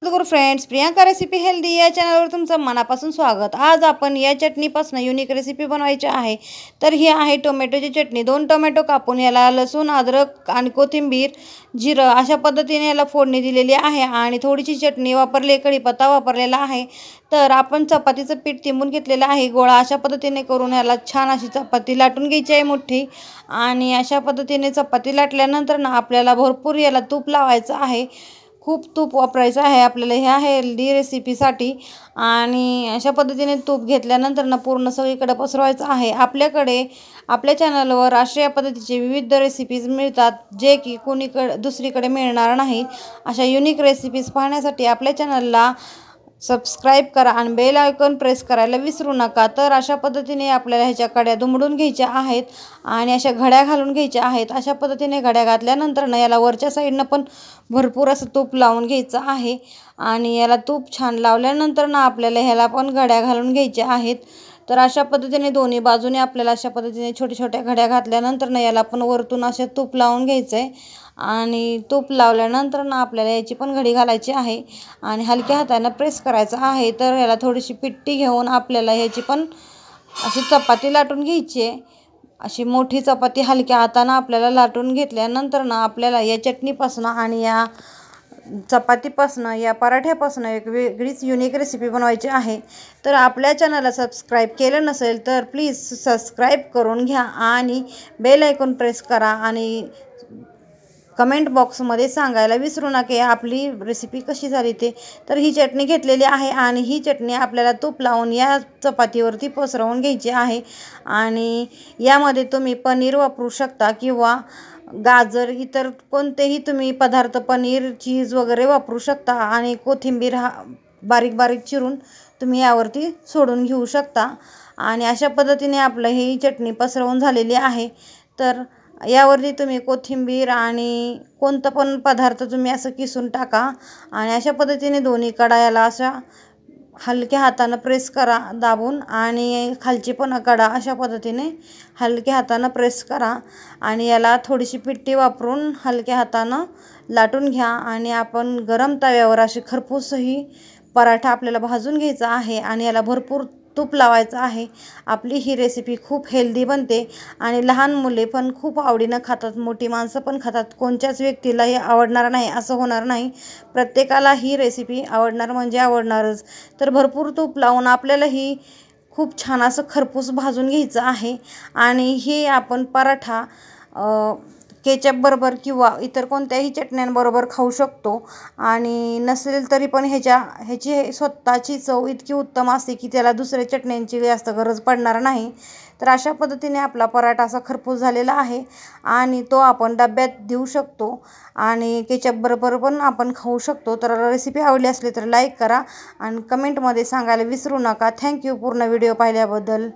नमस्कार friends, Priyanka recipe healthy या चॅनलवर तुमचं मनापासून स्वागत। आज आपण या चटणीपासून युनिक रेसिपी बनवायची आहे। तर ही आहे टोमॅटोची चटणी। 2 टोमॅटो कापून याला लसूण, अद्रक आणि कोथिंबीर, जिरं अशा पद्धतीने याला फोडणी दिलेली आहे आणि थोडीशी चटणी वापरली, कढीपत्ता वापरलेला आहे। तर आपण चपातीचं पीठ तिंबून घेतलेलं आहे। गोळा अशा पद्धतीने करून याला छान अशी चपाती लाटून घ्यायची आहे मोठी। आणि अशा पद्धतीने चपाती लाटल्यानंतर ना आपल्याला भरपूर याला तूप लावायचं आहे। खूप तूप वापरायचं आहे आपल्याला ह्या हेल्दी रेसिपीसाठी। आणि अशा पद्धतीने तूप घेतल्यानंतर ना पूर्ण सगळीकडे पसरवायचं आहे। आपल्या चॅनलवर अशा पद्धतीचे विविध रेसिपीज मिळतात, जे की दुसरीकडे मिळणार नाही। अशा युनिक रेसिपीज पाहण्यासाठी आपल्या चॅनलला सबस्क्राईब करा आणि बेल आयकॉन प्रेस करायला विसरू नका। तर अशा पद्धतीने आपल्याला ह्याच्या कड्या दुमडून घ्यायच्या आहेत आणि अशा घड्या घालून घ्यायच्या आहेत। अशा पद्धतीने घड्या घातल्यानंतर ना याला वरच्या साईडनं पण भरपूर असं तूप लावून घ्यायचं आहे। आणि याला तूप छान लावल्यानंतर ना आपल्याला ह्याला पण घड्या घालून घ्यायच्या आहेत। तर अशा पद्धतीने दोन्ही बाजूने आपल्याला अशा पद्धतीने छोट्या छोट्या घड्या घातल्यानंतर ना याला पण वरतून असे तूप लावून घ्यायचं आहे। आणि तूप लावल्यानंतर ना आपल्याला याची पण घडी घालायची आहे आणि हलक्या हाताने प्रेस करायचं आहे। तर याला थोडीशी पिट्टी घेऊन आपल्याला ह्याची पण अशी चपाती लाटून घ्यायची आहे। अशी मोठी चपाती हलक्या हाताने आपल्याला लाटून घेतल्यानंतर ना आपल्याला या चटणीपासून आणि या चपातीपासून, या पराठ्यापासून एक वेगळीच युनिक रेसिपी बनवायची आहे। तर आपल्या चॅनलला सबस्क्राईब केलं नसेल तर प्लीज सबस्क्राईब करून घ्या आणि बेल आयकॉन प्रेस करा आणि कमेंट बॉक्समध्ये सांगायला विसरू नका आपली रेसिपी कशी झाली ते। तर ही चटणी घेतलेली आहे आणि ही चटणी आपल्याला तूप लावून या चपातीवरती पसरवून घ्यायची आहे। आणि यामध्ये तुम्ही पनीर वापरू शकता किंवा गाजर, इतर कोणतेही तुम्ही पदार्थ, पनीर, चीज वगैरे वापरू शकता। आणि कोथिंबीर बारीक बारीक चिरून तुम्ही यावरती सोडून घेऊ शकता। आणि अशा पद्धतीने आपलं ही चटणी पसरवून झालेली आहे। तर यावरती तुम्ही कोथिंबीर आणि कोणता पण पदार्थ तुम्ही असं किसून टाका आणि अशा पद्धतीने दोन्ही कडायाला अशा हलक्या हाताने प्रेस करा दाबून, आणि खालची पण कडा अशा पद्धतीने हलक्या हाताने प्रेस करा आणि याला थोडीशी पिट्टी वापरून हलक्या हाताने लाटून घ्या। आणि आपण गरम तव्यावर अशी खरपूसही पराठा आपल्याला भाजून घ्यायचा आहे आणि याला भरपूर तूप लावायचं आहे। आपली ही रेसिपी खूप हेल्दी बनते आणि लहान मुले पण खूप आवडीनं खातात, मोठी माणसं पण खातात। कोणत्याच व्यक्तीला हे आवडणार नाही असं होणार नाही, प्रत्येकाला ही रेसिपी आवडणार म्हणजे आवडणारच। तर भरपूर तूप लावून आपल्याला ही खूप छान असं खरपूस भाजून घ्यायचं आहे। आणि हे आपण पराठा केचप बरोबर किंवा इतर कोणत्याही चटण्यांबरोबर खाऊ शकतो। आणि नसेल तरी पण ह्याची स्वतःची चव इतकी उत्तम असते की त्याला दुसऱ्या चटण्यांची जास्त गरज पडणार नाही। तर अशा पद्धतीने आपला पराठा असा खरपूस झालेला आहे आणि तो आपण डब्यात देऊ शकतो आणि केचप बरोबर पण आपण खाऊ शकतो। तर रेसिपी आवडली असली तर लाईक करा आणि कमेंटमध्ये सांगायला विसरू नका। थँक्यू पूर्ण व्हिडिओ पाहिल्याबद्दल।